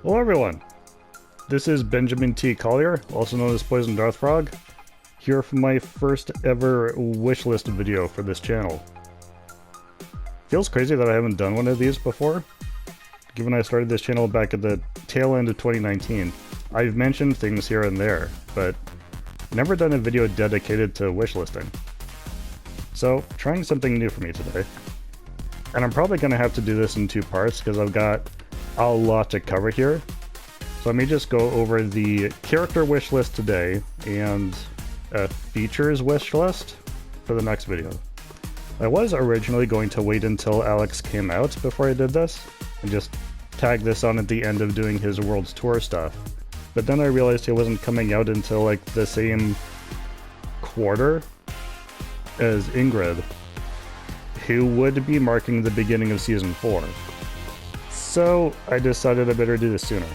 Hello everyone, this is Benjamin T. Collier, also known as Poison Darth Frog, here for my first ever wishlist video for this channel. Feels crazy that I haven't done one of these before, given I started this channel back at the tail end of 2019. I've mentioned things here and there, but never done a video dedicated to wishlisting. So, trying something new for me today. And I'm probably going to have to do this in two parts because I've got a lot to cover here. So let me just go over the character wish list today and a features wish list for the next video. I was originally going to wait until Alex came out before I did this and just tag this on at the end of doing his World's Tour stuff. But then I realized he wasn't coming out until like the same quarter as Ingrid, who would be marking the beginning of Season 4. So I decided I better do this sooner.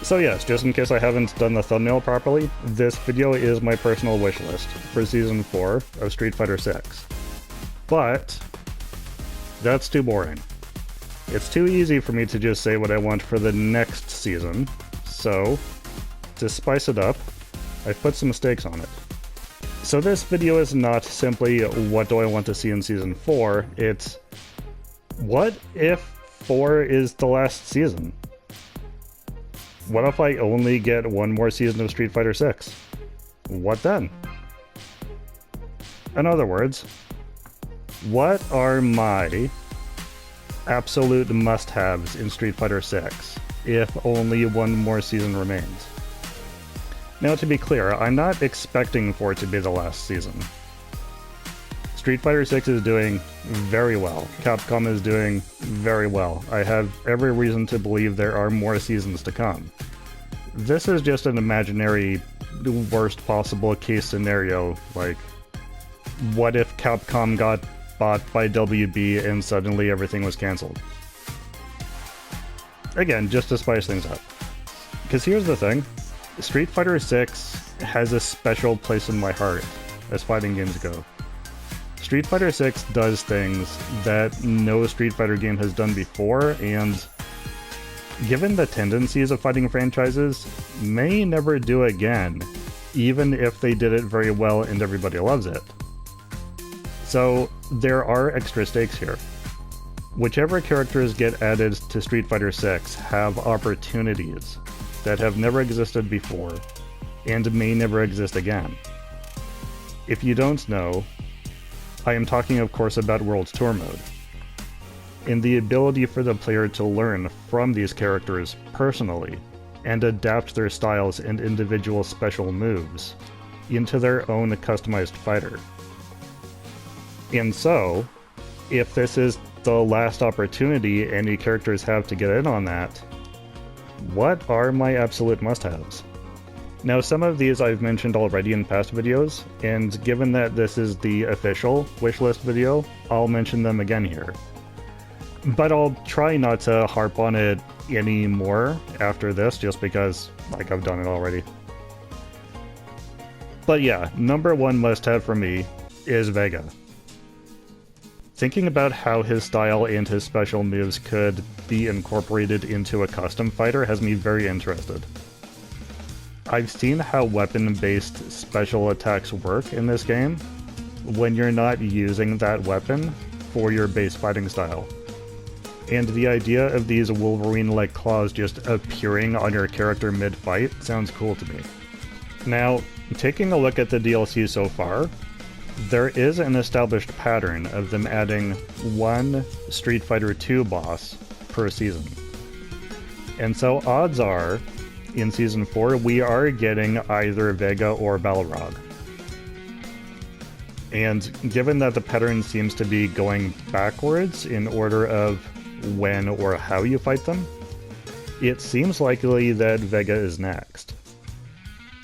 So yes, just in case I haven't done the thumbnail properly, this video is my personal wish list for Season 4 of Street Fighter 6. But that's too boring. It's too easy for me to just say what I want for the next season, so to spice it up, I've put some stakes on it. So this video is not simply what do I want to see in Season 4, it's what if 4 is the last season? What if I only get one more season of Street Fighter 6? What then? In other words, what are my absolute must-haves in Street Fighter 6 if only one more season remains? Now, to be clear, I'm not expecting for it to be the last season. Street Fighter 6 is doing very well. Capcom is doing very well. I have every reason to believe there are more seasons to come. This is just an imaginary worst possible case scenario, like, what if Capcom got bought by WB and suddenly everything was cancelled? Again, just to spice things up. Because here's the thing, Street Fighter 6 has a special place in my heart as fighting games go. Street Fighter 6 does things that no Street Fighter game has done before, and given the tendencies of fighting franchises, may never do again, even if they did it very well and everybody loves it. So there are extra stakes here. Whichever characters get added to Street Fighter 6 have opportunities that have never existed before, and may never exist again. If you don't know, I am talking of course about World's Tour mode, and the ability for the player to learn from these characters personally, and adapt their styles and individual special moves into their own customized fighter. And so, if this is the last opportunity any characters have to get in on that, what are my absolute must-haves? Now, some of these I've mentioned already in past videos, and given that this is the official wishlist video, I'll mention them again here. But I'll try not to harp on it anymore after this, just because, like, I've done it already. But yeah, number one must-have for me is Vega. Thinking about how his style and his special moves could be incorporated into a custom fighter has me very interested. I've seen how weapon-based special attacks work in this game when you're not using that weapon for your base fighting style. And the idea of these Wolverine-like claws just appearing on your character mid-fight sounds cool to me. Now, taking a look at the DLC so far, there is an established pattern of them adding one Street Fighter 2 boss per season. And so odds are, in Season 4, we are getting either Vega or Balrog. And given that the pattern seems to be going backwards in order of when or how you fight them, it seems likely that Vega is next.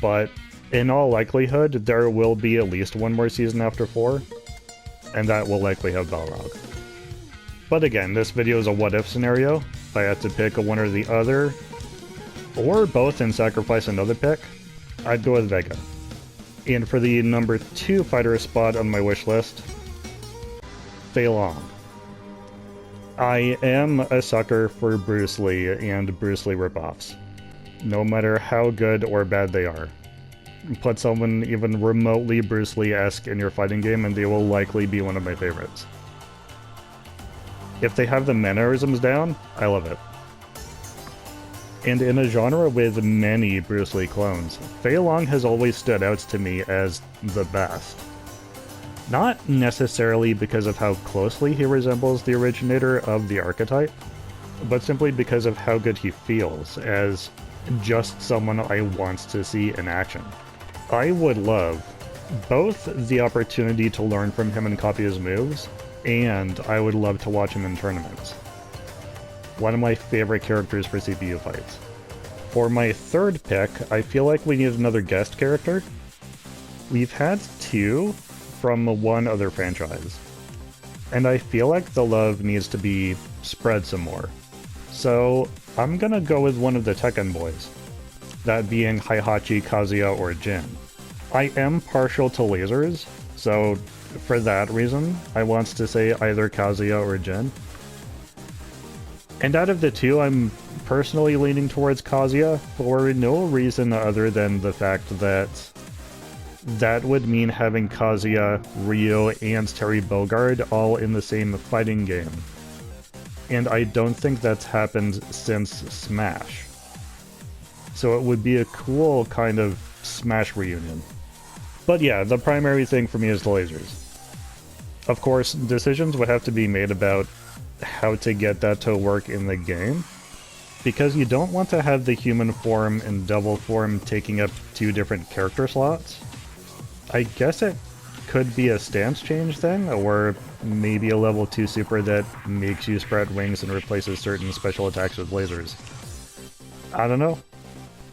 But in all likelihood, there will be at least one more season after 4, and that will likely have Balrog. But again, this video is a what-if scenario. If I had to pick one or the other, or both and sacrifice another pick, I'd go with Vega. And for the number 2 fighter spot on my wish list, Fei Long. I am a sucker for Bruce Lee and Bruce Lee ripoffs, no matter how good or bad they are. Put someone even remotely Bruce Lee-esque in your fighting game and they will likely be one of my favorites. If they have the mannerisms down, I love it. And in a genre with many Bruce Lee clones, Fei Long has always stood out to me as the best. Not necessarily because of how closely he resembles the originator of the archetype, but simply because of how good he feels as just someone I want to see in action. I would love both the opportunity to learn from him and copy his moves, and I would love to watch him in tournaments. One of my favorite characters for CPU fights. For my third pick, I feel like we need another guest character. We've had two from one other franchise, and I feel like the love needs to be spread some more. So I'm gonna go with one of the Tekken boys, that being Heihachi, Kazuya, or Jin. I am partial to lasers, so for that reason, I want to say either Kazuya or Jin. And out of the two, I'm personally leaning towards Kazuya for no reason other than the fact that that would mean having Kazuya, Ryo, and Terry Bogard all in the same fighting game. And I don't think that's happened since Smash. So it would be a cool kind of Smash reunion. But yeah, the primary thing for me is the lasers. Of course, decisions would have to be made about how to get that to work in the game, because you don't want to have the human form and devil form taking up two different character slots. I guess it could be a stance change thing, or maybe a level 2 super that makes you spread wings and replaces certain special attacks with lasers. I don't know.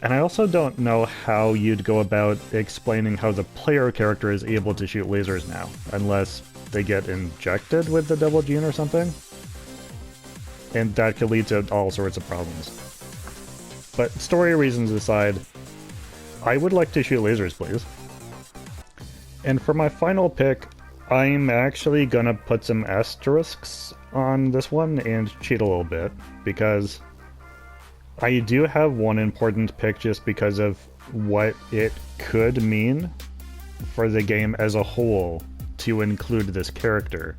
And I also don't know how you'd go about explaining how the player character is able to shoot lasers now, unless they get injected with the Devil Gene or something. And that could lead to all sorts of problems. But story reasons aside, I would like to shoot lasers, please. And for my final pick, I'm actually gonna put some asterisks on this one and cheat a little bit, because I do have one important pick just because of what it could mean for the game as a whole to include this character.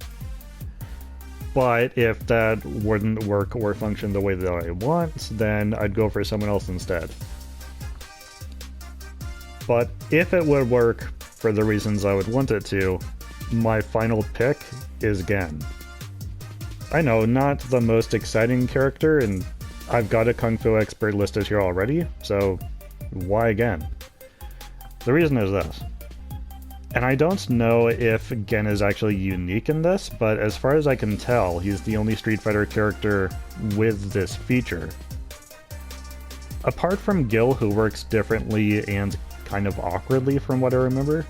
But if that wouldn't work or function the way that I want, then I'd go for someone else instead. But if it would work for the reasons I would want it to, my final pick is Gen. I know, not the most exciting character, and I've got a Kung Fu expert listed here already, so why again? The reason is this. And I don't know if Gen is actually unique in this, but as far as I can tell, he's the only Street Fighter character with this feature. Apart from Gil, who works differently and kind of awkwardly from what I remember,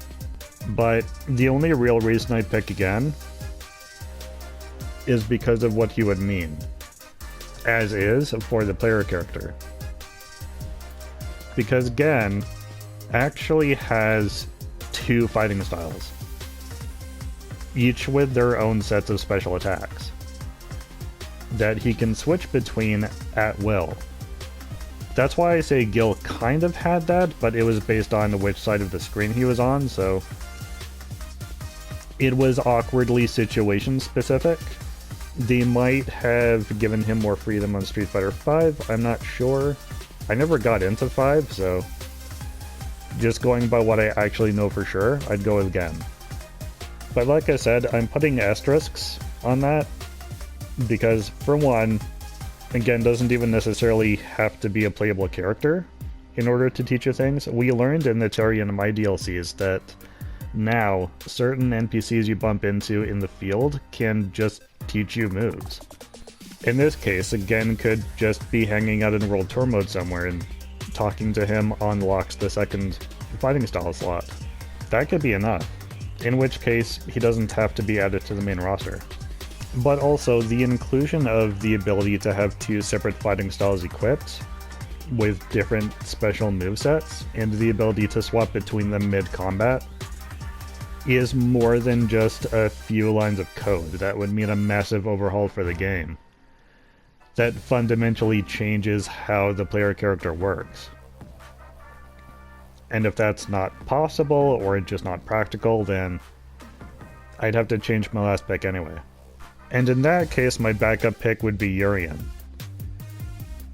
but the only real reason I picked Gen is because of what he would mean, as is for the player character. Because Gen actually has two fighting styles, each with their own sets of special attacks, that he can switch between at will. That's why I say Gil kind of had that, but it was based on which side of the screen he was on, so it was awkwardly situation specific. They might have given him more freedom on Street Fighter V, I'm not sure. I never got into 5, so just going by what I actually know for sure, I'd go with Gen. But like I said, I'm putting asterisks on that, because for one, Gen doesn't even necessarily have to be a playable character in order to teach you things. We learned in the Terry and My DLCs that now certain NPCs you bump into in the field can just teach you moves. In this case, Gen could just be hanging out in World Tour mode somewhere, and talking to him unlocks the second fighting style slot. That could be enough, in which case he doesn't have to be added to the main roster. But also, the inclusion of the ability to have two separate fighting styles equipped, with different special movesets, and the ability to swap between them mid-combat, is more than just a few lines of code. That would mean a massive overhaul for the game. That fundamentally changes how the player character works. And if that's not possible, or just not practical, then I'd have to change my last pick anyway. And in that case, my backup pick would be Urian.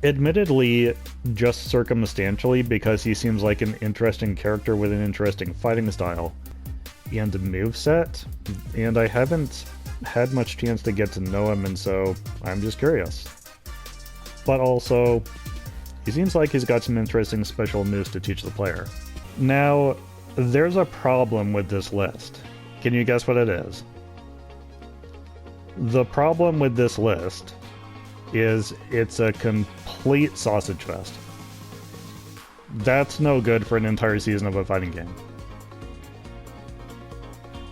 Admittedly, just circumstantially, because he seems like an interesting character with an interesting fighting style and moveset, and I haven't had much chance to get to know him, and so I'm just curious. But also, he seems like he's got some interesting special moves to teach the player. Now, there's a problem with this list. Can you guess what it is? The problem with this list is it's a complete sausage fest. That's no good for an entire season of a fighting game.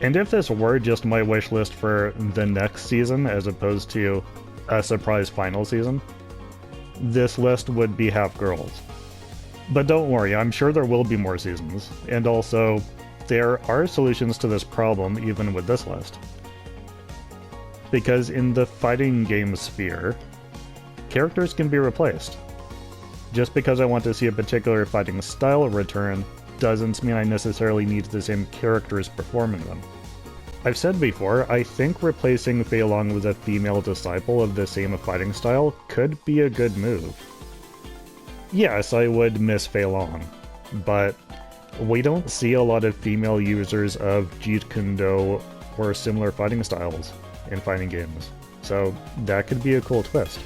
And if this were just my wish list for the next season as opposed to a surprise final season, this list would be half girls. But don't worry, I'm sure there will be more seasons, and also, there are solutions to this problem even with this list. Because in the fighting game sphere, characters can be replaced. Just because I want to see a particular fighting style return doesn't mean I necessarily need the same characters performing them. I've said before, I think replacing Fei Long with a female disciple of the same fighting style could be a good move. Yes, I would miss Fei Long, but we don't see a lot of female users of Jeet Kune Do or similar fighting styles in fighting games, so that could be a cool twist.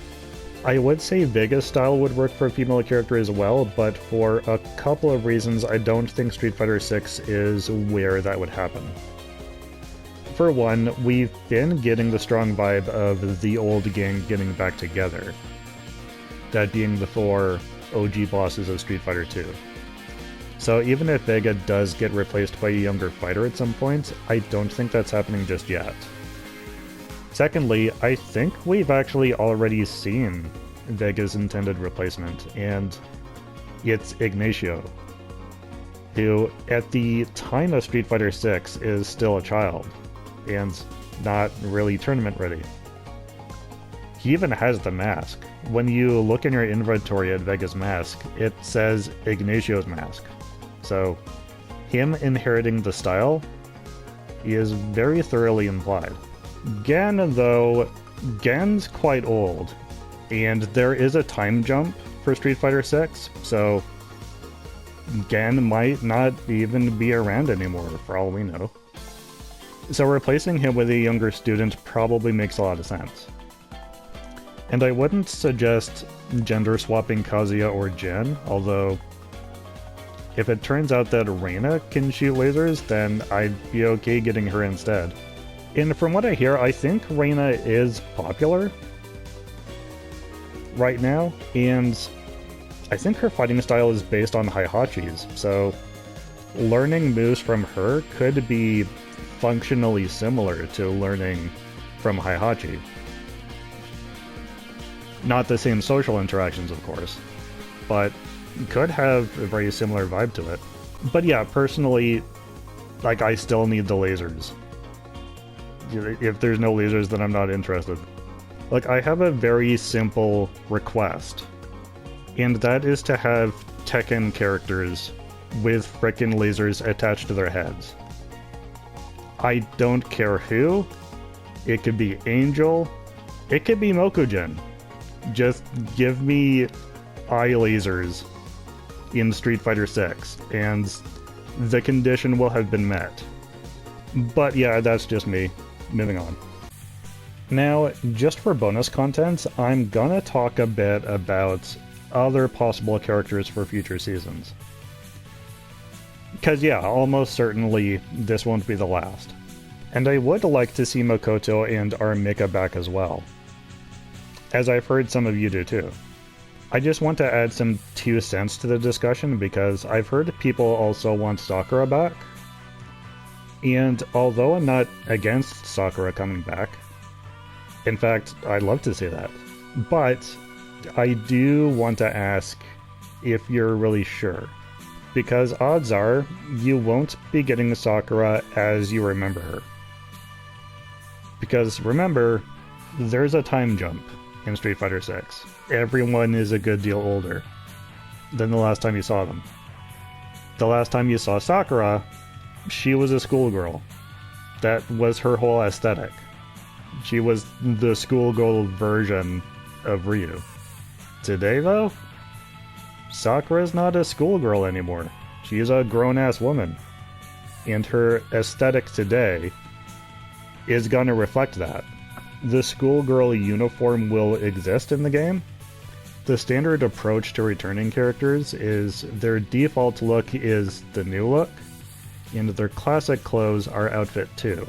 I would say Vega's style would work for a female character as well, but for a couple of reasons I don't think Street Fighter 6 is where that would happen. For one, we've been getting the strong vibe of the old gang getting back together. That being the 4 OG bosses of Street Fighter 2. So even if Vega does get replaced by a younger fighter at some point, I don't think that's happening just yet. Secondly, I think we've actually already seen Vega's intended replacement, and it's Ignacio, who at the time of Street Fighter 6 is still a child, and not really tournament ready. He even has the mask. When you look in your inventory at Vega's mask, it says Ignacio's mask. So, him inheriting the style is very thoroughly implied. Gan, though, Gan's quite old, and there is a time jump for Street Fighter 6, so Gan might not even be around anymore, for all we know. So replacing him with a younger student probably makes a lot of sense. And I wouldn't suggest gender-swapping Kazuya or Jin, although if it turns out that Reina can shoot lasers, then I'd be okay getting her instead. And from what I hear, I think Reina is popular right now, and I think her fighting style is based on Heihachi's, so learning moves from her could be functionally similar to learning from Heihachi. Not the same social interactions, of course, but could have a very similar vibe to it. But yeah, personally, like, I still need the lasers. If there's no lasers, then I'm not interested. Like, I have a very simple request, and that is to have Tekken characters with frickin' lasers attached to their heads. I don't care who. It could be Angel. It could be Mokujin. Just give me eye lasers in Street Fighter 6, and the condition will have been met. But yeah, that's just me. Moving on. Now, just for bonus content, I'm gonna talk a bit about other possible characters for future seasons. Because yeah, almost certainly this won't be the last. And I would like to see Makoto and Armika back as well, as I've heard some of you do too. I just want to add some 2 cents to the discussion because I've heard people also want Sakura back. And although I'm not against Sakura coming back, in fact, I'd love to see that, but I do want to ask if you're really sure. because odds are you won't be getting Sakura as you remember her. Because remember, there's a time jump in Street Fighter 6. Everyone is a good deal older than the last time you saw them. The last time you saw Sakura, she was a schoolgirl. That was her whole aesthetic. She was the schoolgirl version of Ryu. Today, though, Sakura's not a schoolgirl anymore. She's a grown-ass woman. And her aesthetic today is gonna reflect that. The schoolgirl uniform will exist in the game. The standard approach to returning characters is their default look is the new look, and their classic clothes are outfit 2.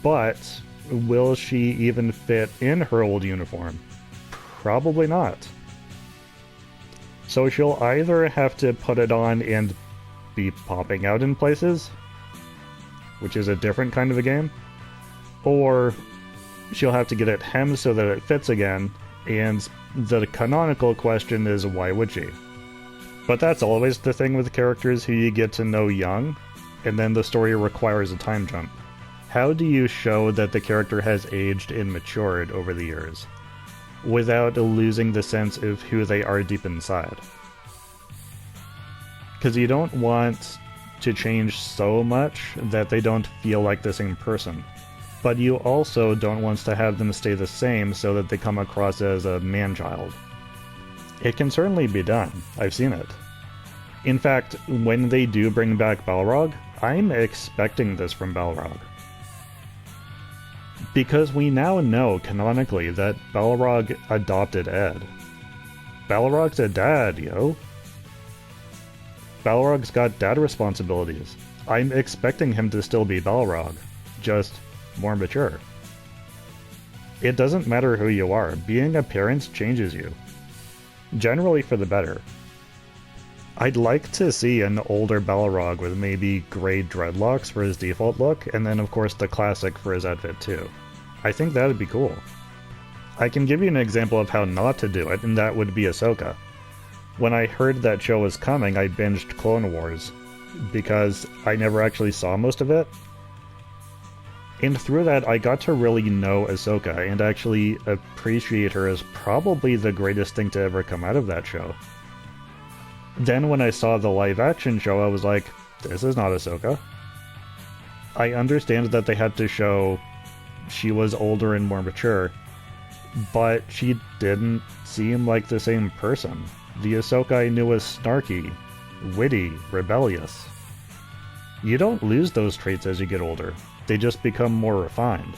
But will she even fit in her old uniform? Probably not. So she'll either have to put it on and be popping out in places, which is a different kind of a game, or she'll have to get it hemmed so that it fits again, and the canonical question is, why would she? But that's always the thing with characters who you get to know young, and then the story requires a time jump. How do you show that the character has aged and matured over the years, without losing the sense of who they are deep inside? Because you don't want to change so much that they don't feel like the same person. But you also don't want to have them stay the same so that they come across as a man-child. It can certainly be done. I've seen it. In fact, when they do bring back Balrog, I'm expecting this from Balrog. Because we now know, canonically, that Balrog adopted Ed. Balrog's a dad, yo. Balrog's got dad responsibilities. I'm expecting him to still be Balrog, just more mature. It doesn't matter who you are, being a parent changes you. Generally for the better. I'd like to see an older Balrog with maybe gray dreadlocks for his default look, and then of course the classic for his outfit too. I think that'd be cool. I can give you an example of how not to do it, and that would be Ahsoka. When I heard that show was coming, I binged Clone Wars, because I never actually saw most of it. And through that, I got to really know Ahsoka and actually appreciate her as probably the greatest thing to ever come out of that show. Then when I saw the live-action show, I was like, this is not Ahsoka. I understand that they had to show she was older and more mature, but she didn't seem like the same person. The Ahsoka I knew was snarky, witty, rebellious. You don't lose those traits as you get older. They just become more refined.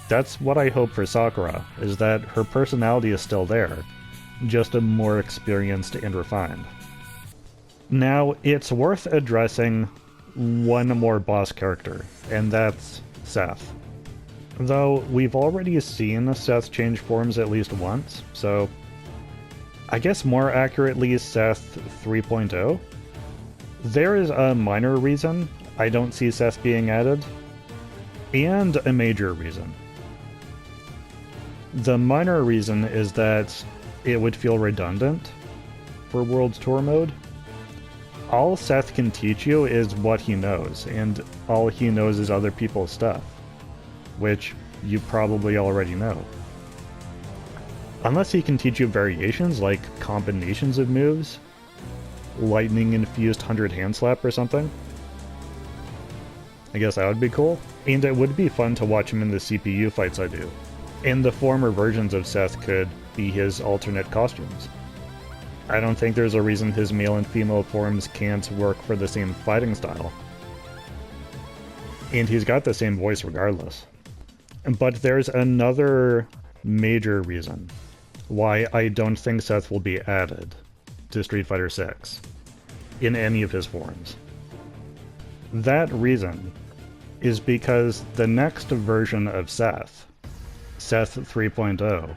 That's what I hope for Sakura, is that her personality is still there, just a more experienced and refined. Now, it's worth addressing one more boss character, and that's Seth. Though we've already seen Seth change forms at least once, so I guess more accurately Seth 3.0. There is a minor reason I don't see Seth being added, and a major reason. The minor reason is that it would feel redundant for World Tour mode. All Seth can teach you is what he knows, and all he knows is other people's stuff, which you probably already know. Unless he can teach you variations like combinations of moves, lightning-infused 100 hand slap or something. I guess that would be cool. And it would be fun to watch him in the CPU fights I do. And the former versions of Seth could be his alternate costumes. I don't think there's a reason his male and female forms can't work for the same fighting style. And he's got the same voice regardless. But there's another major reason why I don't think Seth will be added to Street Fighter 6 in any of his forms. That reason is because the next version of Seth, Seth 3.0,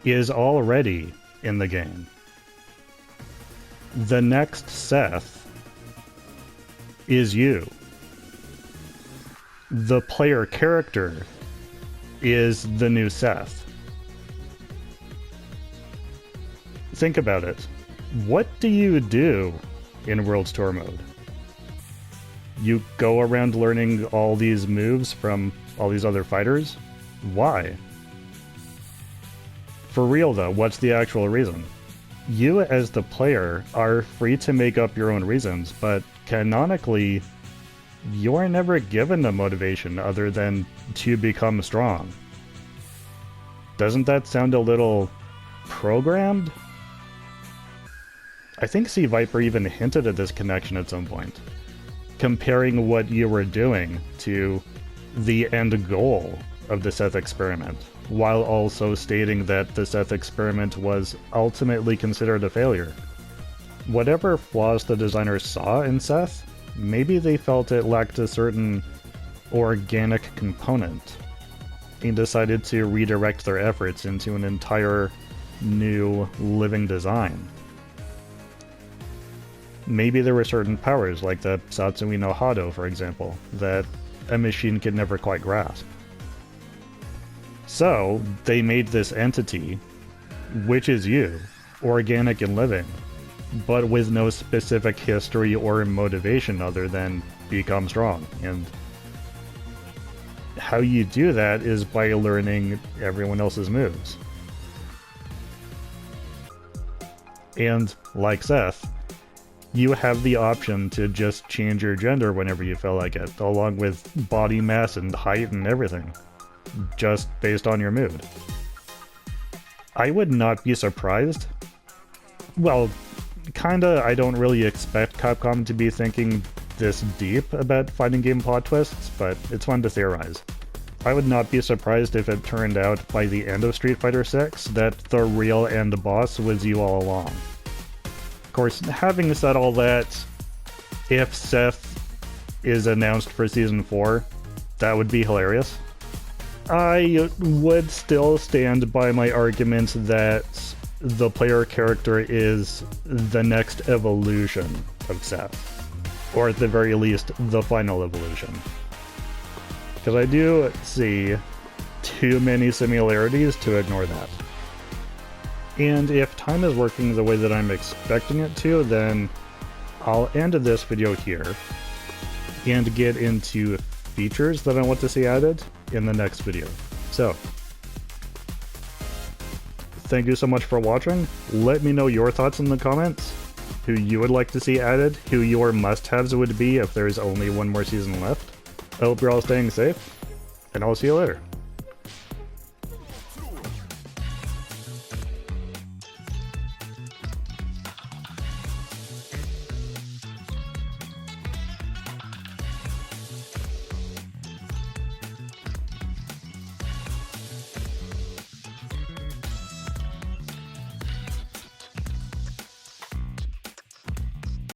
is already in the game. The next Seth is you. The player character is the new Seth. think about it. What do you do in World's Tour mode? You go around learning all these moves from all these other fighters? Why? For real though, what's the actual reason? You as the player are free to make up your own reasons, but canonically, you're never given a motivation other than to become strong. Doesn't that sound a little programmed? I think C. Viper even hinted at this connection at some point, comparing what you were doing to the end goal of the Seth experiment, while also stating that the Seth experiment was ultimately considered a failure. Whatever flaws the designers saw in Seth, maybe they felt it lacked a certain organic component and decided to redirect their efforts into an entire new living design. Maybe there were certain powers, like the Satsui no Hado, for example, that a machine could never quite grasp. So, they made this entity, which is you, organic and living, but with no specific history or motivation other than become strong. And how you do that is by learning everyone else's moves. And, like Seth, you have the option to just change your gender whenever you feel like it, along with body mass and height and everything, just based on your mood. I would not be surprised. Well, kinda, I don't really expect Capcom to be thinking this deep about fighting game plot twists, but it's fun to theorize. I would not be surprised if it turned out by the end of Street Fighter VI that the real end boss was you all along. Of course, having said all that, if Seth is announced for Season 4, that would be hilarious. I would still stand by my argument that the player character is the next evolution of Seth, or at the very least, the final evolution. Because I do see too many similarities to ignore that. And if time is working the way that I'm expecting it to, then I'll end this video here and get into features that I want to see added in the next video. So, thank you so much for watching. Let me know your thoughts in the comments, who you would like to see added, who your must-haves would be if there's only one more season left. I hope you're all staying safe, and I'll see you later.